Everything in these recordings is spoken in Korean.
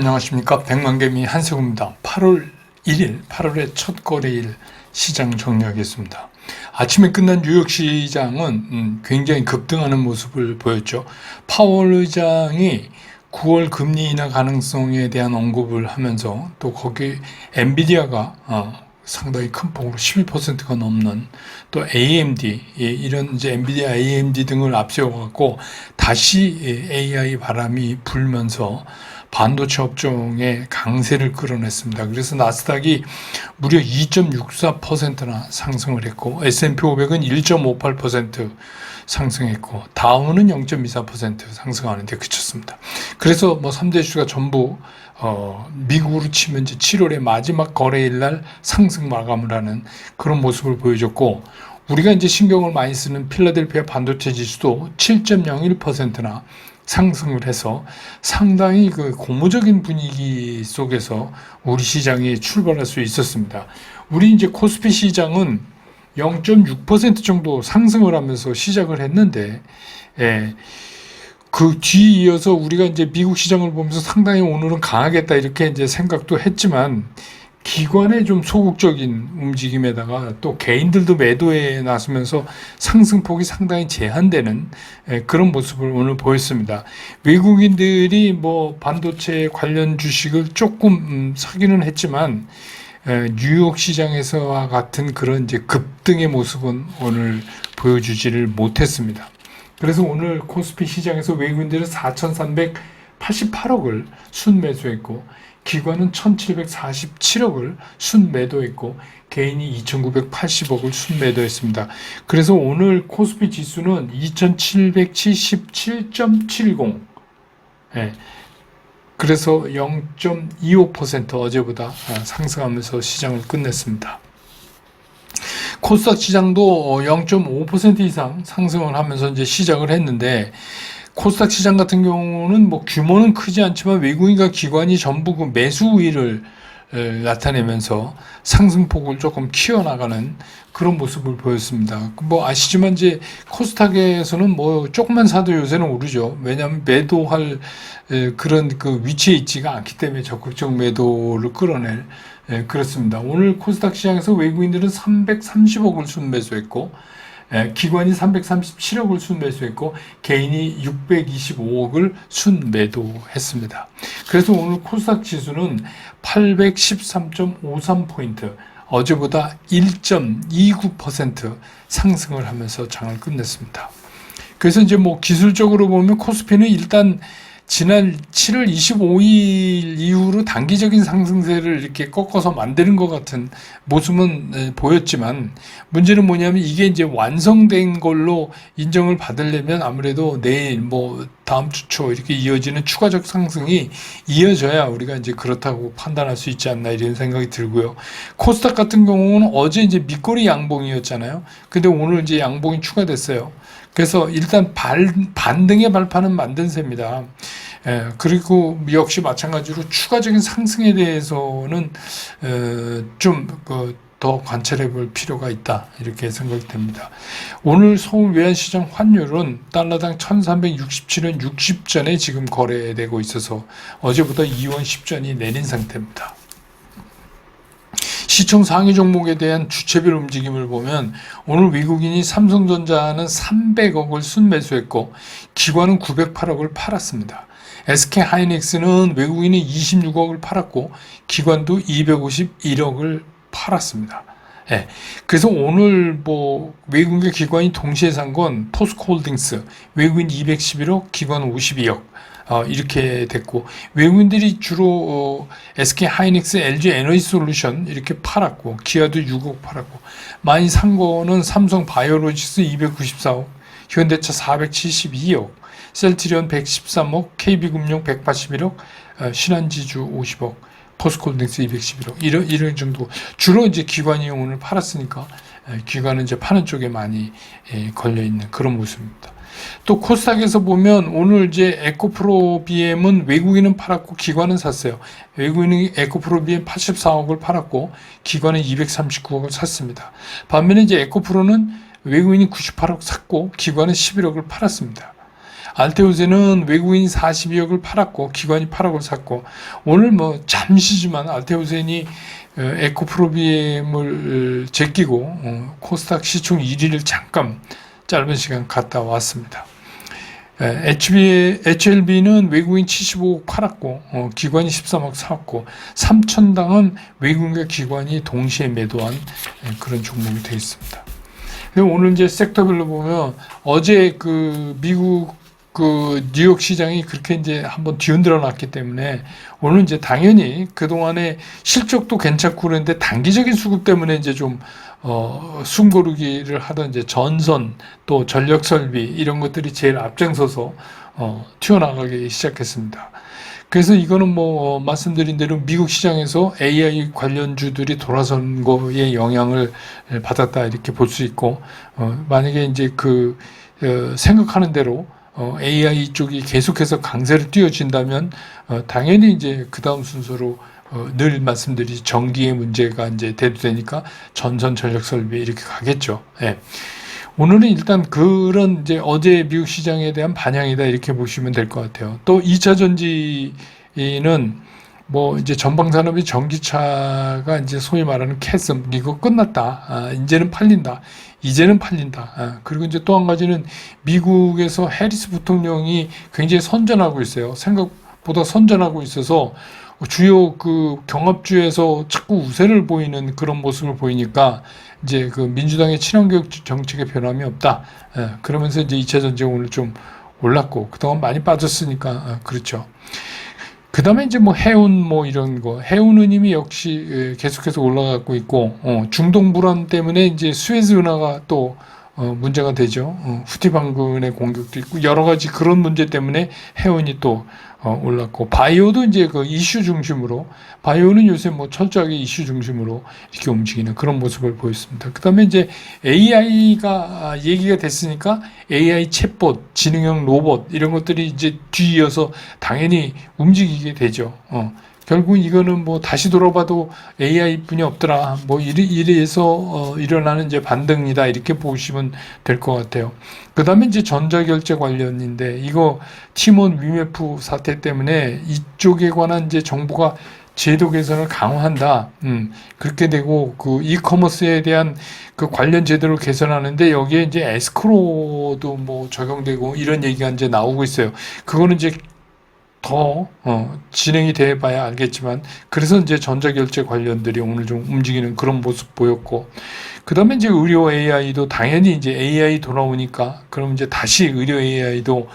안녕하십니까. 백만개미 한세구입니다. 8월 1일, 8월의 첫 거래일 시장 정리하겠습니다. 아침에 끝난 뉴욕 시장은 굉장히 급등하는 모습을 보였죠. 파월 의장이 9월 금리 인하 가능성에 대한 언급을 하면서 또 거기 엔비디아가 상당히 큰 폭으로 12%가 넘는 또 AMD 이런 이제 엔비디아 AMD 등을 앞세워갖고 다시 AI 바람이 불면서 반도체 업종의 강세를 끌어냈습니다. 그래서 나스닥이 무려 2.64%나 상승을 했고 S&P 500은 1.58% 상승했고 다우는 0.24% 상승하는데 그쳤습니다. 그래서 3대 주가 전부 미국으로 치면 이제 7월의 마지막 거래일 날 상승 마감을 하는 그런 모습을 보여줬고, 우리가 이제 신경을 많이 쓰는 필라델피아 반도체 지수도 7.01%나 상승을 해서 상당히 그 고무적인 분위기 속에서 우리 시장이 출발할 수 있었습니다. 우리 이제 코스피 시장은 0.6% 정도 상승을 하면서 시작을 했는데, 그 뒤 이어서 우리가 이제 미국 시장을 보면서 상당히 오늘은 강하겠다 이렇게 이제 생각도 했지만, 기관의 좀 소극적인 움직임에다가 또 개인들도 매도에 나서면서 상승폭이 상당히 제한되는 그런 모습을 오늘 보였습니다. 외국인들이 반도체 관련 주식을 조금 사기는 했지만, 뉴욕 시장에서와 같은 그런 이제 급등의 모습은 오늘 보여주지를 못했습니다. 그래서 오늘 코스피 시장에서 외국인들은 4,388억을 순매수했고, 기관은 1,747억을 순매도했고, 개인이 2,980억을 순매도했습니다. 그래서 오늘 코스피 지수는 2,777.70, 그래서 0.25% 어제보다 상승하면서 시장을 끝냈습니다. 코스닥 시장도 0.5% 이상 상승을 하면서 이제 시작을 했는데, 코스닥 시장 같은 경우는 규모는 크지 않지만 외국인과 기관이 전부 그 매수 우위를 나타내면서 상승폭을 조금 키워나가는 그런 모습을 보였습니다. 아시지만 이제 코스닥에서는 조금만 사도 요새는 오르죠. 왜냐하면 매도할 그런 그 위치에 있지가 않기 때문에 적극적 매도를 끌어낼 그렇습니다. 오늘 코스닥 시장에서 외국인들은 330억을 순매수했고, 기관이 337억을 순매수했고, 개인이 625억을 순매도했습니다. 그래서 오늘 코스닥 지수는 813.53포인트, 어제보다 1.29% 상승을 하면서 장을 끝냈습니다. 그래서 이제 기술적으로 보면 코스피는 일단 지난 7월 25일 이후로 단기적인 상승세를 이렇게 꺾어서 만드는 것 같은 모습은 보였지만, 문제는 뭐냐면 이게 이제 완성된 걸로 인정을 받으려면 아무래도 내일 다음 주 초 이렇게 이어지는 추가적 상승이 이어져야 우리가 이제 그렇다고 판단할 수 있지 않나 이런 생각이 들고요. 코스닥 같은 경우는 어제 이제 밑거리 양봉이었잖아요. 근데 오늘 이제 양봉이 추가됐어요. 그래서 일단 반등의 발판은 만든 셈입니다. 그리고 역시 마찬가지로 추가적인 상승에 대해서는 좀 더 관찰해 볼 필요가 있다 이렇게 생각이 됩니다. 오늘 서울 외환시장 환율은 달러당 1367원 60전에 지금 거래되고 있어서 어제보다 2원 10전이 내린 상태입니다. 시총 상위 종목에 대한 주체별 움직임을 보면 오늘 외국인이 삼성전자는 300억을 순매수했고, 기관은 908억을 팔았습니다. SK하이닉스는 외국인이 26억을 팔았고, 기관도 251억을 팔았습니다. 그래서 오늘 외국인과 기관이 동시에 산 건 포스코홀딩스 외국인 211억, 기관 52억 이렇게 됐고, 외국인들이 주로 SK하이닉스, LG에너지솔루션 이렇게 팔았고, 기아도 6억 팔았고, 많이 산 거는 삼성바이오로직스 294억, 현대차 472억, 셀트리온 113억, KB금융 181억, 신한지주 50억, 포스코홀딩스 211억 이런 정도. 주로 이제 기관이 오늘 팔았으니까 기관은 이제 파는 쪽에 많이 걸려 있는 그런 모습입니다. 또 코스닥에서 보면 오늘 이제 에코프로 BM은 외국인은 팔았고 기관은 샀어요. 외국인은 에코프로 BM 84억을 팔았고 기관은 239억을 샀습니다. 반면에 이제 에코프로는 외국인이 98억 샀고 기관은 11억을 팔았습니다. 알테오세는 외국인 42억을 팔았고 기관이 8억을 샀고 오늘 뭐 잠시지만 알테오센이 에코프로비엠을 제끼고 코스닥 시총 1위를 잠깐 짧은 시간 갔다 왔습니다. HLB는 외국인 75억 팔았고 기관이 13억 사왔고 삼천당은 외국인과 기관이 동시에 매도한 그런 종목이 되어 있습니다. 오늘 이제 섹터별로 보면 어제 그 미국 그 뉴욕 시장이 그렇게 이제 한번 뒤흔들어 놨기 때문에 오늘 이제 당연히 그동안에 실적도 괜찮고 그랬는데 단기적인 수급 때문에 이제 좀 숨고르기를 하던 이제 전선 또 전력 설비 이런 것들이 제일 앞장서서 튀어나가기 시작했습니다. 그래서 이거는 뭐 말씀드린 대로 미국 시장에서 AI 관련주들이 돌아선 거에 영향을 받았다 이렇게 볼 수 있고 만약에 이제 그 생각하는 대로 AI 쪽이 계속해서 강세를 띄워진다면 당연히 이제 그 다음 순서로 늘 말씀드린 전기의 문제가 이제 대두되니까 전선 전력 설비 이렇게 가겠죠. 예. 오늘은 일단 그런 이제 어제 미국 시장에 대한 반향이다 이렇게 보시면 될 것 같아요. 또 2차 전지는 뭐 이제 전방산업이 전기차가 이제 소위 말하는 캐슴 이거 끝났다. 이제는 팔린다. 이제는 팔린다. 그리고 이제 또 한 가지는 미국에서 해리스 부통령이 굉장히 선전하고 있어요. 생각보다 선전하고 있어서 주요 그 경합주에서 자꾸 우세를 보이는 그런 모습을 보이니까 이제 그 민주당의 친환경 정책에 변함이 없다. 그러면서 이제 2차 전지가 오늘 좀 올랐고 그동안 많이 빠졌으니까 그렇죠. 그 다음에 이제 뭐 해운 뭐 이런 거 해운은 이미 역시 계속해서 올라가고 있고 중동 불안 때문에 이제 수에즈 운하가 또 문제가 되죠. 후티 반군의 공격도 있고 여러 가지 그런 문제 때문에 해운이 또 올랐고 바이오도 이제 그 이슈 중심으로 바이오는 요새 뭐 철저하게 이슈 중심으로 이렇게 움직이는 그런 모습을 보였습니다. 그다음에 이제 AI가 얘기가 됐으니까 AI 챗봇, 지능형 로봇 이런 것들이 이제 뒤이어서 당연히 움직이게 되죠. 결국 이거는 뭐 다시 돌아봐도 AI뿐이 없더라. 뭐 이래서 일어나는 이제 반등이다 이렇게 보시면 될 것 같아요. 그다음에 이제 전자결제 관련인데 이거 티몬 위메프 사태 때문에 이쪽에 관한 이제 정부가 제도 개선을 강화한다. 그렇게 되고 그 이커머스에 대한 그 관련 제도를 개선하는데 여기에 이제 에스크로도 뭐 적용되고 이런 얘기가 이제 나오고 있어요. 그거는 이제 더 진행이 돼 봐야 알겠지만 그래서 이제 전자결제 관련들이 오늘 좀 움직이는 그런 모습 보였고 그 다음에 이제 의료 AI도 당연히 이제 AI 돌아오니까 그럼 이제 다시 의료 AI도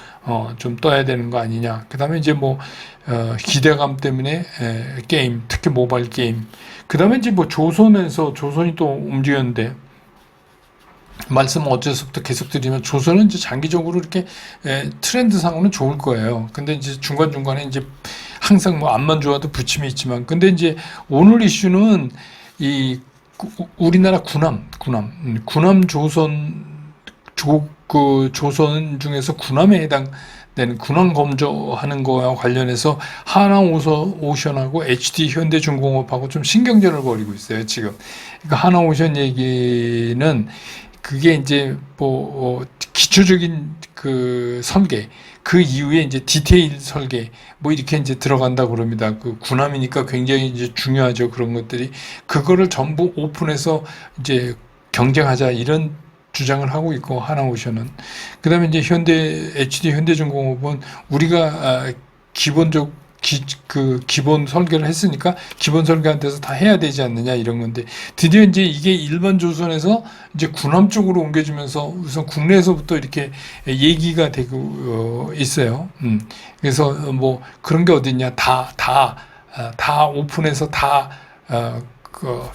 좀 떠야 되는 거 아니냐. 그 다음에 이제 뭐 기대감 때문에 게임 특히 모바일 게임 그 다음에 이제 뭐 조선이 또 움직였는데 말씀 어째서부터 계속 드리면 조선은 이제 장기적으로 이렇게 트렌드상으로는 좋을 거예요. 근데 이제 중간중간에 이제 항상 뭐 앞만 좋아도 부침이 있지만 근데 이제 오늘 이슈는 이 우리나라 군함 조선 중에서 군함에 해당되는 군함 검조하는 거와 관련해서 하나오션하고 HD 현대중공업하고 좀 신경전을 벌이고 있어요, 지금. 그러니까 하나오션 얘기는 그게 이제 뭐 기초적인 그 설계 그 이후에 이제 디테일 설계 뭐 이렇게 이제 들어간다 그럽니다. 그 군함이니까 굉장히 이제 중요하죠. 그런 것들이 그거를 전부 오픈해서 이제 경쟁하자 이런 주장을 하고 있고 하나오션은 그다음에 이제 HD 현대중공업은 우리가 기본 설계를 했으니까 기본 설계한 데서 다 해야 되지 않느냐 이런 건데 드디어 이제 이게 일반 조선에서 이제 군함 쪽으로 옮겨지면서 우선 국내에서부터 이렇게 얘기가 되고 있어요. 그래서 뭐 그런 게 어딨냐 다 오픈해서 다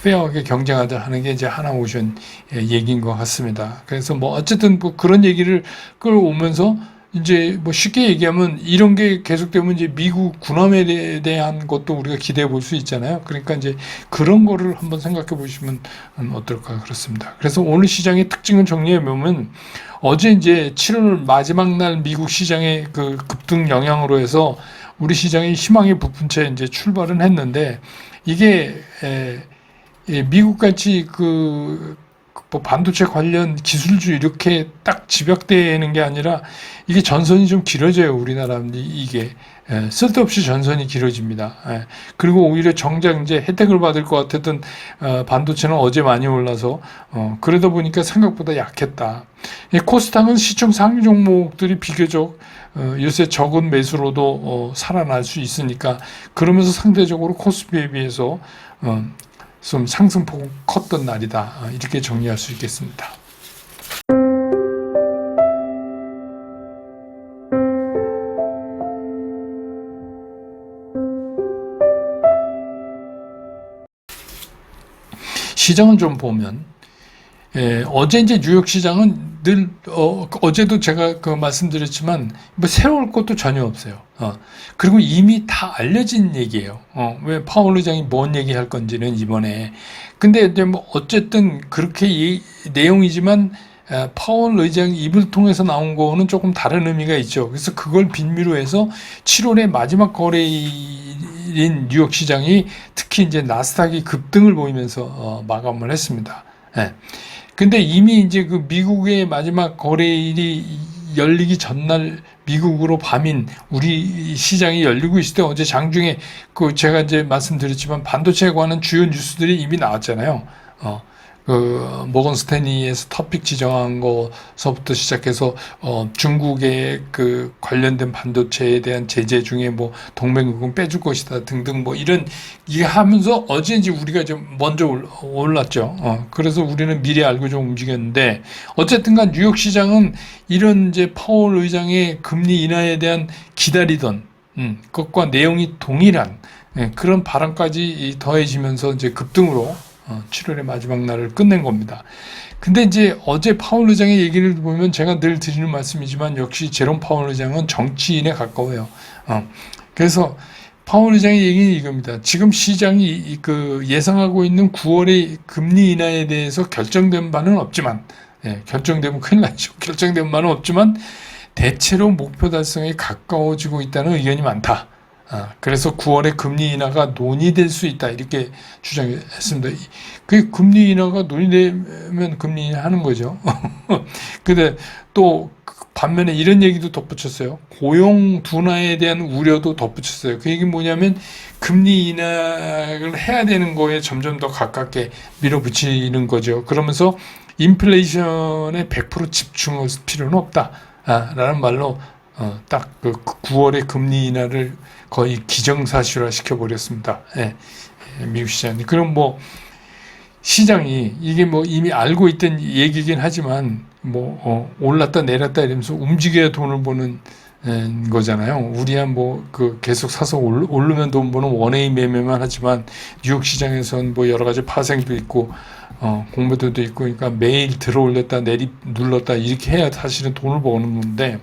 페어하게 경쟁하자 하는 게 이제 하나오션 얘기인 것 같습니다. 그래서 뭐 어쨌든 뭐 그런 얘기를 끌어오면서 이제 뭐 쉽게 얘기하면 이런 게 계속되면 이제 미국 군함에 대한 것도 우리가 기대해 볼 수 있잖아요. 그러니까 이제 그런 거를 한번 생각해 보시면 어떨까 그렇습니다. 그래서 오늘 시장의 특징을 정리해 보면 어제 이제 7월 마지막 날 미국 시장의 그 급등 영향으로 해서 우리 시장이 희망의 부푼 채 이제 출발은 했는데 이게 미국 같이 그 뭐 반도체 관련 기술주 이렇게 딱 집약되는 게 아니라 이게 전선이 좀 길어져요. 우리나라 이게 쓸데없이 전선이 길어집니다. 그리고 오히려 정작 이제 혜택을 받을 것 같았던 반도체는 어제 많이 올라서 그러다 보니까 생각보다 약했다. 코스닥은 시총 상위 종목들이 비교적 요새 적은 매수로도 살아날 수 있으니까 그러면서 상대적으로 코스피에 비해서 좀 상승폭은 컸던 날이다. 이렇게 정리할 수 있겠습니다. 시장은 좀 보면 어제 이제 뉴욕 시장은 늘 어제도 제가 말씀드렸지만 뭐 새로울 것도 전혀 없어요. 그리고 이미 다 알려진 얘기예요. 왜 파월 의장이 뭔 얘기할 건지는 이번에. 근데 이제 뭐 어쨌든 그렇게 내용이지만 파월 의장 입을 통해서 나온 거는 조금 다른 의미가 있죠. 그래서 그걸 빌미로 해서 7월의 마지막 거래일인 뉴욕 시장이 특히 이제 나스닥이 급등을 보이면서 마감을 했습니다. 근데 이미 이제 그 미국의 마지막 거래일이 열리기 전날 미국으로 밤인 우리 시장이 열리고 있을 때 어제 장중에 제가 이제 말씀드렸지만 반도체에 관한 주요 뉴스들이 이미 나왔잖아요. 모건 스탠리에서 토픽 지정한 거서부터 시작해서 중국의 관련된 반도체에 대한 제재 중에 뭐 동맹국은 빼줄 것이다 등등 뭐 이런 이게 하면서 어제 이제 우리가 좀 먼저 올랐죠. 그래서 우리는 미리 알고 좀 움직였는데 어쨌든간 뉴욕 시장은 이런 이제 파월 의장의 금리 인하에 대한 기다리던 것과 내용이 동일한 그런 발언까지 더해지면서 이제 급등으로 7월의 마지막 날을 끝낸 겁니다. 근데 이제 어제 파월 의장의 얘기를 보면 제가 늘 드리는 말씀이지만 역시 제롬 파월 의장은 정치인에 가까워요. 그래서 파월 의장의 얘기는 이겁니다. 지금 시장이 예상하고 있는 9월의 금리 인하에 대해서 결정된 바는 없지만, 결정되면 큰일 나죠. 결정된 바는 없지만 대체로 목표 달성에 가까워지고 있다는 의견이 많다. 그래서 9월에 금리 인하가 논의될 수 있다 이렇게 주장했습니다. 그 금리 인하가 논의되면 금리 인하하는 거죠. 근데 또 반면에 이런 얘기도 덧붙였어요. 고용 둔화에 대한 우려도 덧붙였어요. 그 얘기 뭐냐면 금리 인하를 해야 되는 거에 점점 더 가깝게 밀어붙이는 거죠. 그러면서 인플레이션에 100% 집중할 필요는 없다. 라는 말로 딱 9월의 금리 인하를 거의 기정사실화 시켜버렸습니다. 미국 시장이. 그럼 뭐 시장이 이게 뭐 이미 알고 있던 얘기긴 하지만 뭐 올랐다 내렸다 이러면서 움직여야 돈을 버는 거잖아요. 우리야 뭐 계속 사서 오르면 돈 버는 원웨이 매매만 하지만 뉴욕 시장에선 뭐 여러 가지 파생도 있고 공매도도 있고 그러니까 매일 들어 올렸다 눌렀다 이렇게 해야 사실은 돈을 버는 건데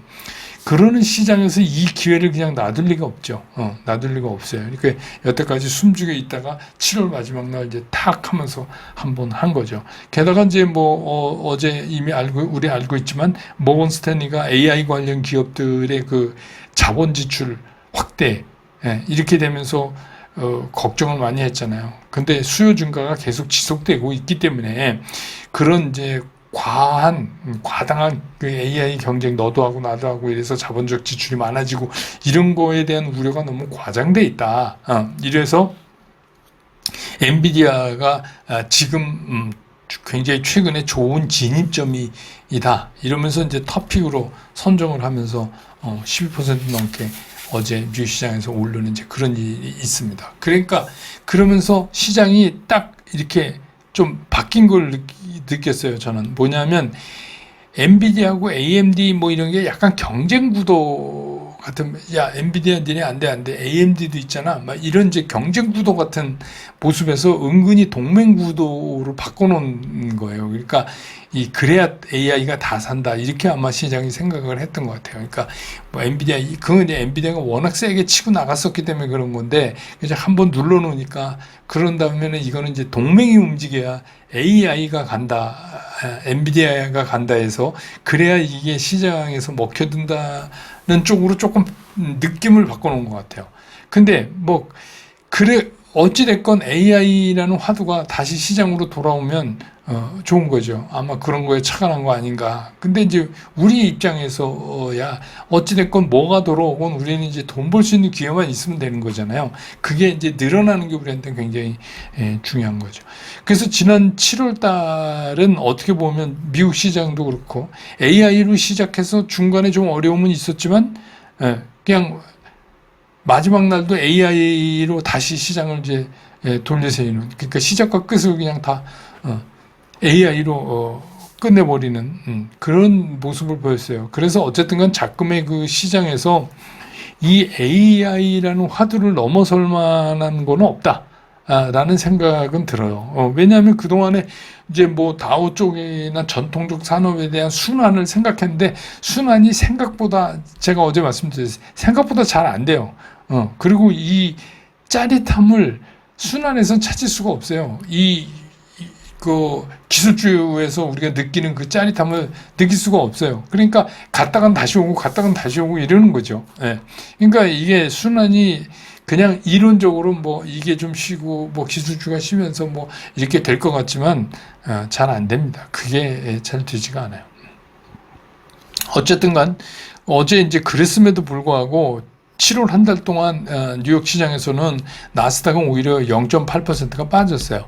그러는 시장에서 이 기회를 그냥 놔둘 리가 없죠. 놔둘 리가 없어요. 그러니까 여태까지 숨죽여 있다가 7월 마지막 날 이제 탁 하면서 한번 한 거죠. 게다가 이제 뭐 어제 이미 우리 알고 있지만 모건 스탠리가 AI 관련 기업들의 자본 지출 확대 이렇게 되면서 걱정을 많이 했잖아요. 근데 수요 증가가 계속 지속되고 있기 때문에 그런 이제 과당한 AI 경쟁 너도 하고 나도 하고 이래서 자본적 지출이 많아지고 이런 거에 대한 우려가 너무 과장돼 있다. 이래서 엔비디아가 지금 굉장히 최근에 좋은 진입점이다. 이러면서 이제 토픽으로 선정을 하면서 12% 넘게 어제 뉴 시장에서 오르는 이제 그런 일이 있습니다. 그러니까 그러면서 시장이 딱 이렇게 좀 바뀐 걸 느꼈어요. 저는 뭐냐면 엔비디아하고 AMD 뭐 이런 게 약간 경쟁 구도 같은 엔비디아 니네 안 돼 AMD도 있잖아 막 이런 이제 경쟁 구도 같은 모습에서 은근히 동맹 구도로 바꿔놓은 거예요. 그러니까 그래야 AI가 다 산다 이렇게 아마 시장이 생각을 했던 것 같아요. 그러니까 뭐 그건 이제 엔비디아가 워낙 세게 치고 나갔었기 때문에 그런 건데 이제 한번 눌러놓으니까 그런 다음에는 이거는 이제 동맹이 움직여야 AI가 간다, 엔비디아가 간다 해서 그래야 이게 시장에서 먹혀든다는 쪽으로 조금 느낌을 바꿔놓은 것 같아요. 근데 뭐 어찌됐건 AI라는 화두가 다시 시장으로 돌아오면 좋은 거죠. 아마 그런 거에 착안한 거 아닌가. 근데 이제 우리 입장에서야 어찌됐건 뭐가 돌아오건 우리는 이제 돈 벌 수 있는 기회만 있으면 되는 거잖아요. 그게 이제 늘어나는 게 우리한테 굉장히 중요한 거죠. 그래서 지난 7월 달은 어떻게 보면 미국 시장도 그렇고 AI로 시작해서 중간에 좀 어려움은 있었지만 그냥 마지막 날도 AI로 다시 시장을 이제 돌려세우는, 그러니까 시작과 끝을 그냥 다 AI로 끝내버리는 그런 모습을 보였어요. 그래서 어쨌든간 자금의 그 시장에서 이 AI라는 화두를 넘어설 만한 거는 없다. 라는 생각은 들어요. 왜냐하면 그동안에 이제 뭐 다우 쪽이나 전통적 산업에 대한 순환을 생각했는데 순환이 생각보다, 제가 어제 말씀드렸어요. 생각보다 잘 안 돼요. 그리고 이 짜릿함을 순환에서 찾을 수가 없어요. 그 기술주에서 우리가 느끼는 그 짜릿함을 느낄 수가 없어요. 그러니까 갔다간 다시 오고 갔다간 다시 오고 이러는 거죠. 예. 그러니까 이게 순환이 그냥 이론적으로 뭐 이게 좀 쉬고 뭐 기술주가 쉬면서 뭐 이렇게 될 것 같지만 잘 안 됩니다. 그게 잘 되지가 않아요. 어쨌든간 어제 이제 그랬음에도 불구하고 7월 한 달 동안 뉴욕 시장에서는 나스닥은 오히려 0.8%가 빠졌어요.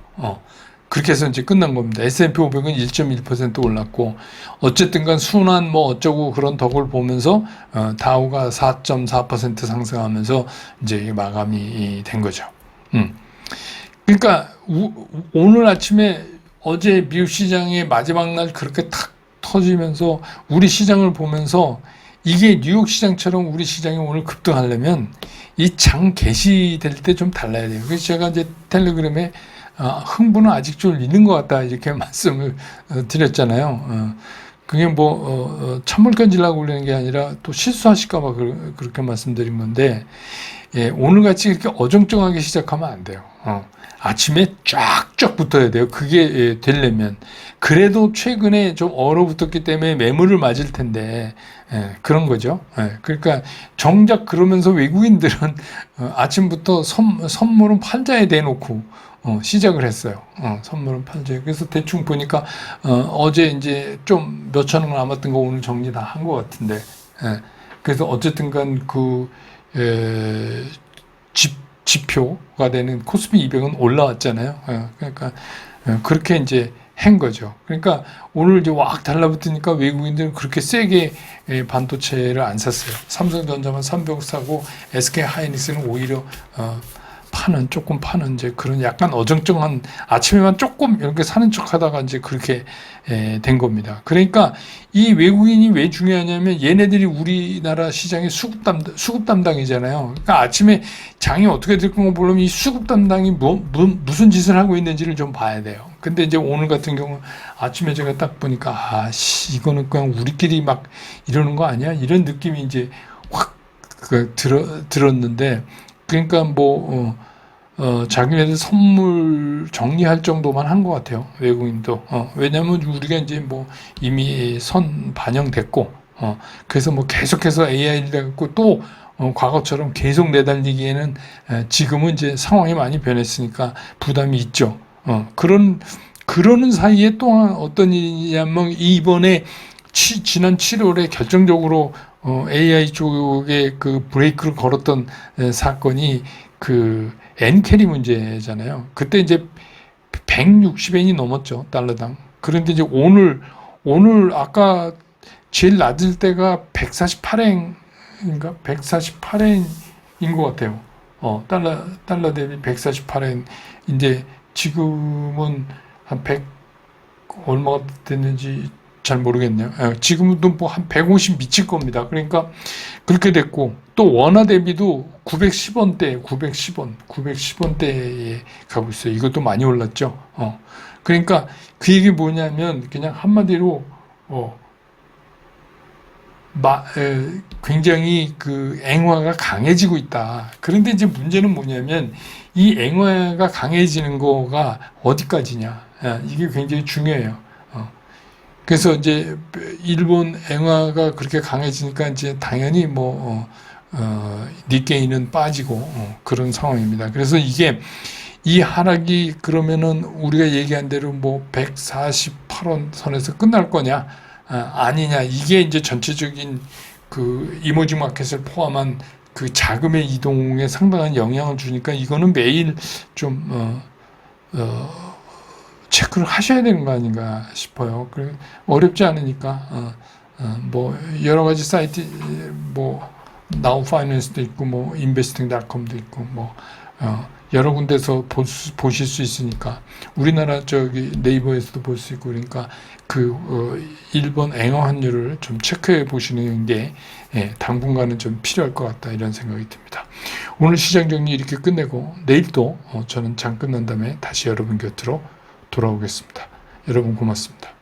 그렇게 해서 이제 끝난 겁니다. S&P 500은 1.1% 올랐고, 어쨌든간 순환 뭐 어쩌고 그런 덕을 보면서 다우가 4.4% 상승하면서 이제 마감이 된 거죠. 그러니까 오늘 아침에 어제 미국 시장의 마지막 날 그렇게 탁 터지면서 우리 시장을 보면서 이게 뉴욕 시장처럼 우리 시장이 오늘 급등하려면 이 장 개시될 때 좀 달라야 돼요. 그래서 제가 이제 텔레그램에 흥분은 아직 좀 있는 것 같다 이렇게 말씀을 드렸잖아요. 그게 뭐 찬물 건지려고 그러는 게 아니라 또 실수하실까 봐 그렇게 말씀드린 건데, 예, 오늘같이 이렇게 어정쩡하게 시작하면 안 돼요. 아침에 쫙쫙 붙어야 돼요. 그게 되려면. 그래도 최근에 좀 얼어붙었기 때문에 매물을 맞을 텐데, 그런 거죠. 그러니까 정작 그러면서 외국인들은 아침부터 선물은 팔자에 대놓고 시작을 했어요. 선물은 팔자에. 그래서 대충 보니까 어제 이제 좀 몇천 원 남았던 거 오늘 정리 다 한 것 같은데, 그래서 어쨌든간 그 지표가 되는 코스피 200은 올라왔잖아요. 그러니까 그렇게 이제 한 거죠. 그러니까 오늘 이제 왁 달라붙으니까 외국인들은 그렇게 세게 반도체를 안 샀어요. 삼성전자만 300억 사고 SK 하이닉스는 오히려 조금 파는 이제 그런 약간 어정쩡한, 아침에만 조금 이렇게 사는 척 하다가 이제 그렇게 된 겁니다. 그러니까 이 외국인이 왜 중요하냐면 얘네들이 우리나라 시장의 수급 담당이잖아요. 그러니까 아침에 장이 어떻게 될 건가 보려면 이 수급 담당이 무슨 짓을 하고 있는지를 좀 봐야 돼요. 근데 이제 오늘 같은 경우 아침에 제가 딱 보니까 이거는 그냥 우리끼리 막 이러는 거 아니야? 이런 느낌이 이제 확 들었는데, 그러니까 뭐 자기네들 선물 정리할 정도만 한 것 같아요. 외국인도. 왜냐면 우리가 이제 뭐 이미 반영됐고, 그래서 뭐 계속해서 AI를 해갖고 또 과거처럼 계속 내달리기에는 지금은 이제 상황이 많이 변했으니까 부담이 있죠. 그러는 사이에 또한 어떤 일이냐면 이번에 지난 7월에 결정적으로 AI 쪽에 그 브레이크를 걸었던 사건이 그 엔캐리 문제잖아요. 그때 이제 160엔이 넘었죠, 달러당. 그런데 이제 오늘 아까 제일 낮을 때가 148엔인가? 148엔인 것 같아요. 달러 대비 148엔. 이제 지금은 한 100 얼마가 됐는지 잘 모르겠네요. 지금도 뭐 한 150 미칠 겁니다. 그러니까 그렇게 됐고, 또 원화 대비도 910원대에 가고 있어요. 이것도 많이 올랐죠. 그러니까 그 얘기 뭐냐면 그냥 한마디로 굉장히 그 앵화가 강해지고 있다. 그런데 이제 문제는 뭐냐면 이 앵화가 강해지는 거가 어디까지냐. 이게 굉장히 중요해요. 그래서 이제 일본 앵화가 그렇게 강해지니까 이제 당연히 뭐 니케이는 빠지고 그런 상황입니다. 그래서 이게 이 하락이 그러면은 우리가 얘기한 대로 뭐 148원 선에서 끝날 거냐 아니냐, 이게 이제 전체적인 그 이머징 마켓을 포함한 그 자금의 이동에 상당한 영향을 주니까 이거는 매일 좀 체크를 하셔야 되는 거 아닌가 싶어요. 어렵지 않으니까 뭐 여러 가지 사이트, 뭐 나우 파이낸스도 있고 뭐 investing.com도 있고 뭐 여러 군데서 보실 수 있으니까, 우리나라 저기 네이버에서도 볼 수 있고, 그러니까 일본 앵어 환율을 좀 체크해 보시는 게 당분간은 좀 필요할 것 같다, 이런 생각이 듭니다. 오늘 시장 정리 이렇게 끝내고 내일 또 저는 장 끝난 다음에 다시 여러분 곁으로 돌아오겠습니다. 여러분 고맙습니다.